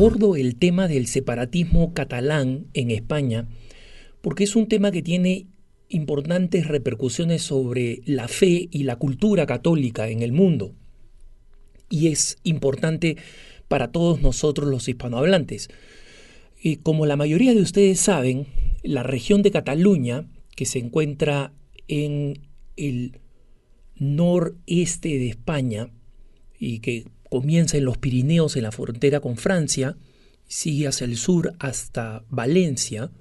abordo el tema del separatismo catalán en España porque es un tema que tiene importantes repercusiones sobre la fe y la cultura católica en el mundo y es importante para todos nosotros los hispanohablantes. Como la mayoría de ustedes saben, la región de Cataluña, que se encuentra en el noreste de España y que comienza en los Pirineos en la frontera con Francia, sigue hacia el sur hasta Valencia,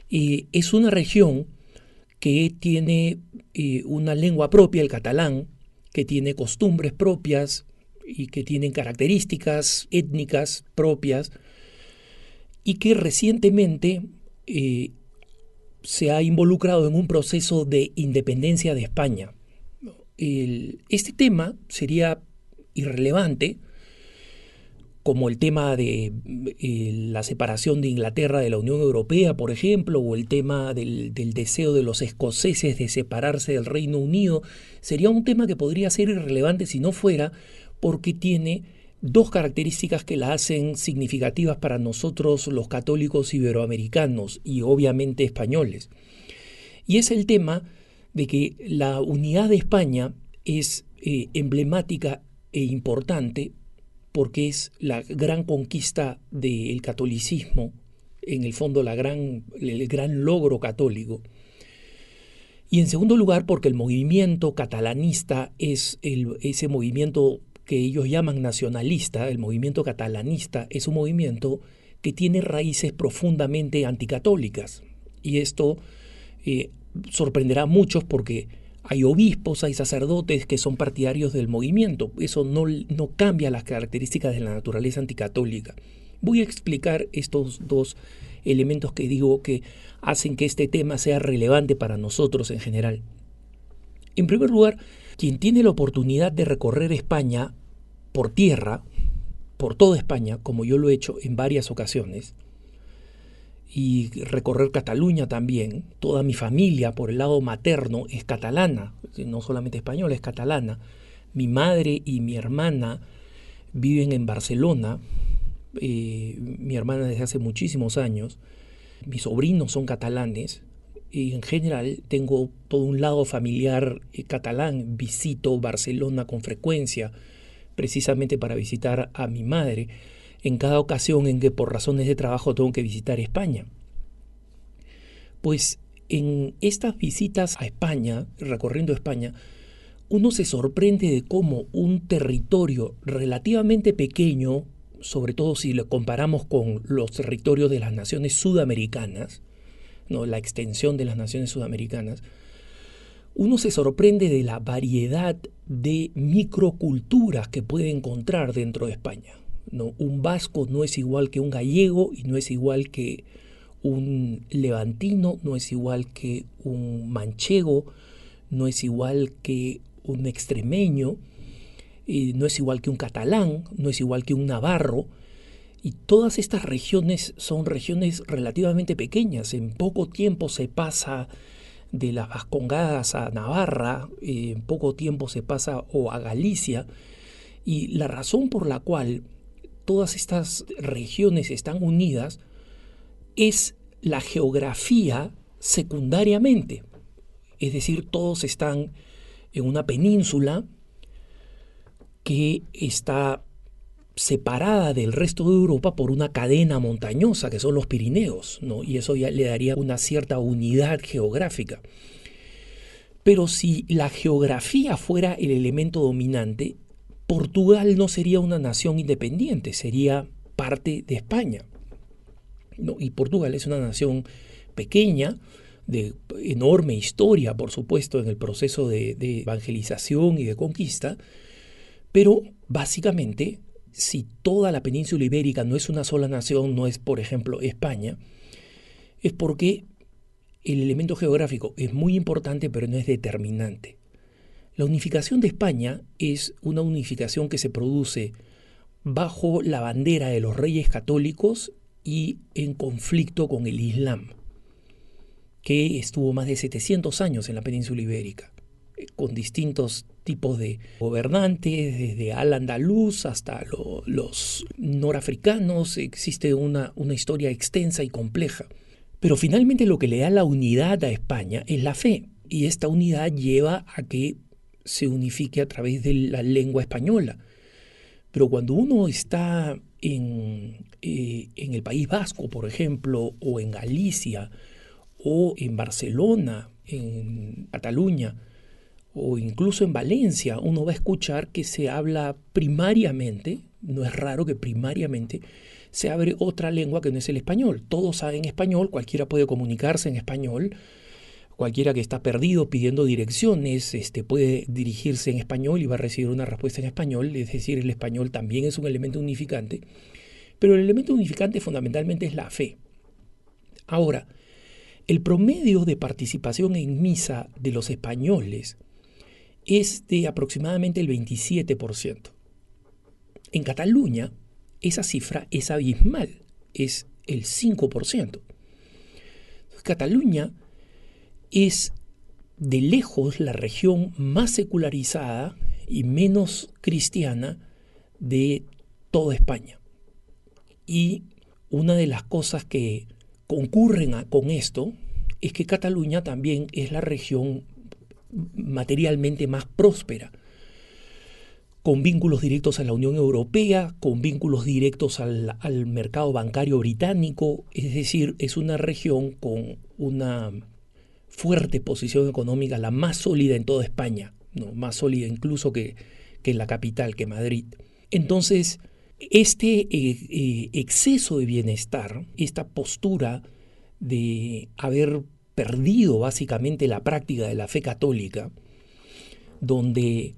es una región que tiene una lengua propia, el catalán, que tiene costumbres propias y que tienen características étnicas propias y que recientemente se ha involucrado en un proceso de independencia de España. Este tema sería irrelevante como el tema de la separación de Inglaterra de la Unión Europea, por ejemplo, o el tema del deseo de los escoceses de separarse del Reino Unido. Sería un tema que podría ser irrelevante si no fuera porque tiene dos características que la hacen significativas para nosotros los católicos iberoamericanos y obviamente españoles. Y es el tema de que la unidad de España es emblemática e importante porque es la gran conquista del catolicismo, en el fondo el gran logro católico. Y en segundo lugar porque el movimiento catalanista es ese movimiento que ellos llaman nacionalista. El movimiento catalanista es un movimiento que tiene raíces profundamente anticatólicas. Y esto sorprenderá a muchos porque hay obispos, hay sacerdotes que son partidarios del movimiento. Eso no cambia las características de la naturaleza anticatólica. Voy a explicar estos dos elementos que digo que hacen que este tema sea relevante para nosotros en general. En primer lugar, quien tiene la oportunidad de recorrer España por tierra, por toda España, como yo lo he hecho en varias ocasiones, y recorrer Cataluña también. Toda mi familia por el lado materno es catalana, no solamente española, es catalana. Mi madre y mi hermana viven en Barcelona, mi hermana desde hace muchísimos años. Mis sobrinos son catalanes y en general tengo todo un lado familiar catalán. Visito Barcelona con frecuencia, precisamente para visitar a mi madre en cada ocasión en que por razones de trabajo tengo que visitar España. Pues en estas visitas a España, recorriendo España, uno se sorprende de cómo un territorio relativamente pequeño, sobre todo si lo comparamos con los territorios de las naciones sudamericanas, ¿no? La extensión de las naciones sudamericanas, uno se sorprende de la variedad de microculturas que puede encontrar dentro de España. ¿No? Un vasco no es igual que un gallego y no es igual que un levantino, no es igual que un manchego, no es igual que un extremeño, no es igual que un catalán, no es igual que un navarro. Y todas estas regiones son regiones relativamente pequeñas. En poco tiempo se pasa de las Vascongadas a Navarra, en poco tiempo se pasa o a Galicia. Y la razón por la cual todas estas regiones están unidas es la geografía secundariamente. Es decir, todos están en una península que está separada del resto de Europa por una cadena montañosa que son los Pirineos, ¿no? Y eso ya le daría una cierta unidad geográfica. Pero si la geografía fuera el elemento dominante, Portugal no sería una nación independiente, sería parte de España, ¿no? Y Portugal es una nación pequeña, de enorme historia, por supuesto, en el proceso de evangelización y de conquista, pero básicamente, si toda la península ibérica no es una sola nación, no es, por ejemplo, España, es porque el elemento geográfico es muy importante, pero no es determinante. La unificación de España es una unificación que se produce bajo la bandera de los reyes católicos y en conflicto con el Islam, que estuvo más de 700 años en la península ibérica. con distintos tipos de gobernantes, desde al-andaluz hasta los norafricanos. Existe una historia extensa y compleja. Pero finalmente lo que le da la unidad a España es la fe, y esta unidad lleva a que se unifique a través de la lengua española. Pero cuando uno está en el País Vasco, por ejemplo, o en Galicia, o en Barcelona, en Cataluña, o incluso en Valencia, uno va a escuchar que se habla primariamente, no es raro que primariamente se abre otra lengua que no es el español. Todos saben español, cualquiera puede comunicarse en español, cualquiera que está perdido pidiendo direcciones puede dirigirse en español y va a recibir una respuesta en español, es decir, el español también es un elemento unificante, pero el elemento unificante fundamentalmente es la fe. Ahora, el promedio de participación en misa de los españoles es de aproximadamente el 27%. En Cataluña, esa cifra es abismal, es el 5%. Cataluña es de lejos la región más secularizada y menos cristiana de toda España. Y una de las cosas que concurren con esto es que Cataluña también es la región materialmente más próspera, con vínculos directos a la Unión Europea, con vínculos directos al mercado bancario británico, es decir, es una región con una fuerte posición económica, la más sólida en toda España, ¿no? Más sólida incluso que la capital, que Madrid. Entonces, este exceso de bienestar, esta postura de haber perdido básicamente la práctica de la fe católica, donde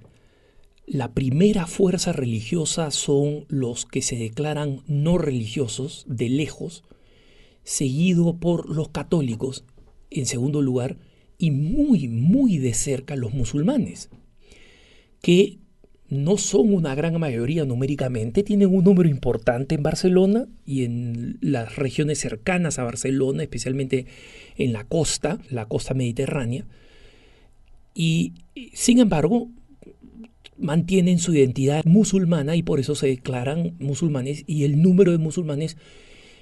la primera fuerza religiosa son los que se declaran no religiosos, de lejos, seguido por los católicos, en segundo lugar, y muy, muy de cerca los musulmanes, que no son una gran mayoría numéricamente, tienen un número importante en Barcelona y en las regiones cercanas a Barcelona, especialmente en la costa mediterránea, y sin embargo mantienen su identidad musulmana y por eso se declaran musulmanes, y el número de musulmanes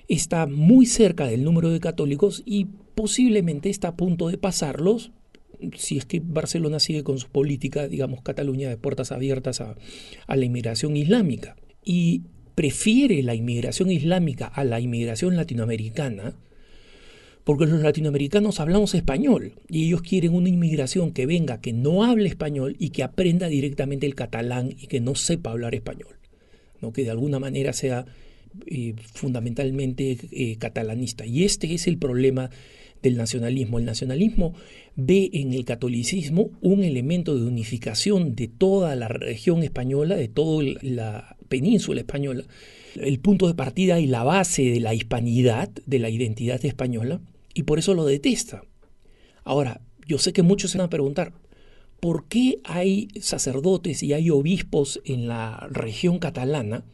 está muy cerca del número de católicos y posiblemente está a punto de pasarlos, si es que Barcelona sigue con su política, digamos, Cataluña de puertas abiertas a la inmigración islámica. Y prefiere la inmigración islámica a la inmigración latinoamericana, porque los latinoamericanos hablamos español y ellos quieren una inmigración que venga, que no hable español y que aprenda directamente el catalán y que no sepa hablar español, ¿no? Que de alguna manera sea fundamentalmente catalanista. Y este es el problema del nacionalismo. El nacionalismo ve en el catolicismo un elemento de unificación de toda la región española, de toda la península española, el punto de partida y la base de la hispanidad, de la identidad española, y por eso lo detesta. Ahora, yo sé que muchos se van a preguntar, ¿por qué hay sacerdotes y hay obispos en la región catalana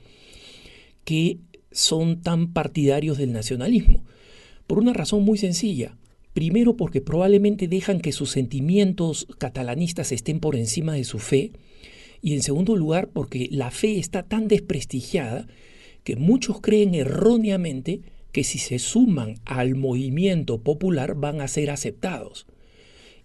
que son tan partidarios del nacionalismo? Por una razón muy sencilla. Primero, porque probablemente dejan que sus sentimientos catalanistas estén por encima de su fe. Y en segundo lugar, porque la fe está tan desprestigiada que muchos creen erróneamente que si se suman al movimiento popular van a ser aceptados.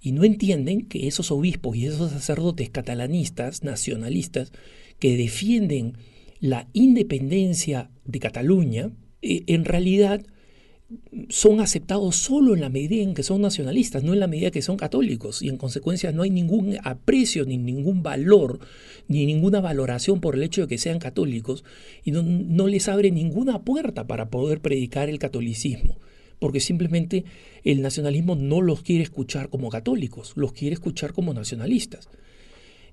Y no entienden que esos obispos y esos sacerdotes catalanistas, nacionalistas, que defienden la independencia de Cataluña, en realidad son aceptados solo en la medida en que son nacionalistas, no en la medida que son católicos, y en consecuencia no hay ningún aprecio, ni ningún valor, ni ninguna valoración por el hecho de que sean católicos, y no les abre ninguna puerta para poder predicar el catolicismo, porque simplemente el nacionalismo no los quiere escuchar como católicos, los quiere escuchar como nacionalistas.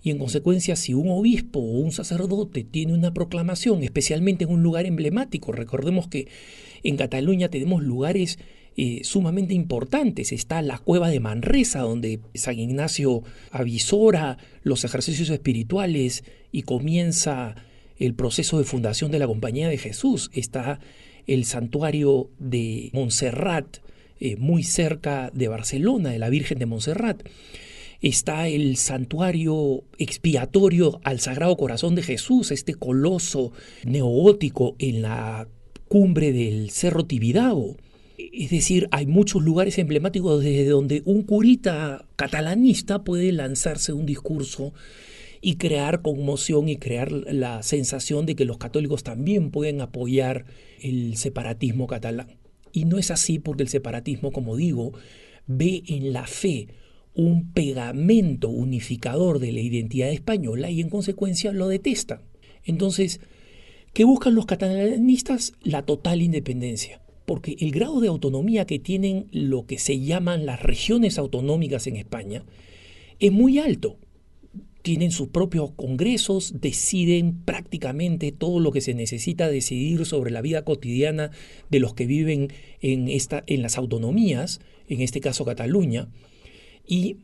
Y en consecuencia, si un obispo o un sacerdote tiene una proclamación, especialmente en un lugar emblemático, recordemos que en Cataluña tenemos lugares sumamente importantes. Está la cueva de Manresa, donde San Ignacio avisora los ejercicios espirituales y comienza el proceso de fundación de la Compañía de Jesús. Está el santuario de Montserrat, muy cerca de Barcelona, de la Virgen de Montserrat. está el santuario expiatorio al Sagrado Corazón de Jesús, este coloso neogótico en la cumbre del Cerro Tibidabo. Es decir, hay muchos lugares emblemáticos desde donde un curita catalanista puede lanzarse un discurso y crear conmoción y crear la sensación de que los católicos también pueden apoyar el separatismo catalán. Y no es así, porque el separatismo, como digo, ve en la fe un pegamento unificador de la identidad española y en consecuencia lo detestan. Entonces, ¿qué buscan los catalanistas? La total independencia, porque el grado de autonomía que tienen lo que se llaman las regiones autonómicas en España es muy alto. Tienen sus propios congresos, deciden prácticamente todo lo que se necesita decidir sobre la vida cotidiana de los que viven en las autonomías, en este caso Cataluña, y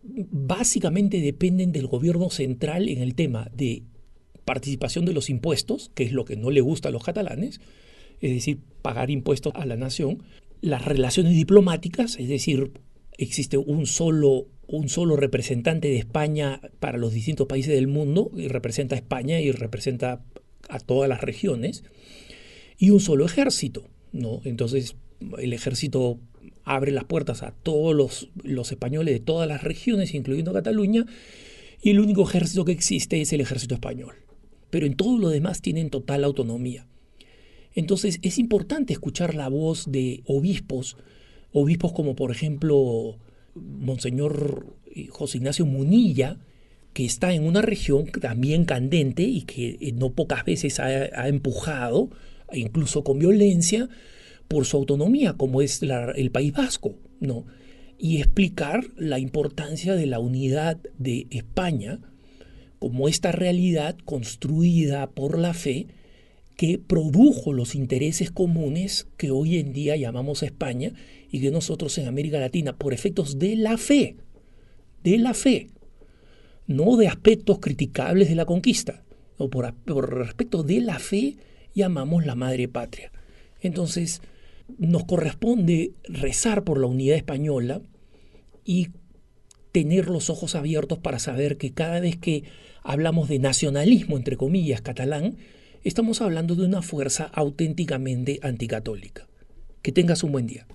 básicamente dependen del gobierno central en el tema de participación de los impuestos, que es lo que no le gusta a los catalanes, es decir, pagar impuestos a la nación, las relaciones diplomáticas, es decir, existe un solo representante de España para los distintos países del mundo, y representa a España y representa a todas las regiones, y un solo ejército, ¿no? Entonces, el ejército abre las puertas a todos los españoles de todas las regiones, incluyendo Cataluña, y el único ejército que existe es el ejército español. Pero en todo lo demás tienen total autonomía. Entonces es importante escuchar la voz de obispos como por ejemplo Monseñor José Ignacio Munilla, que está en una región también candente y que no pocas veces ha empujado, incluso con violencia, por su autonomía, como es el País Vasco, ¿no? Y explicar la importancia de la unidad de España como esta realidad construida por la fe que produjo los intereses comunes que hoy en día llamamos España y que nosotros en América Latina, por efectos de la fe, no de aspectos criticables de la conquista, o por respecto de la fe, llamamos la madre patria. Entonces, nos corresponde rezar por la unidad española y tener los ojos abiertos para saber que cada vez que hablamos de nacionalismo, entre comillas, catalán, estamos hablando de una fuerza auténticamente anticatólica. Que tengas un buen día.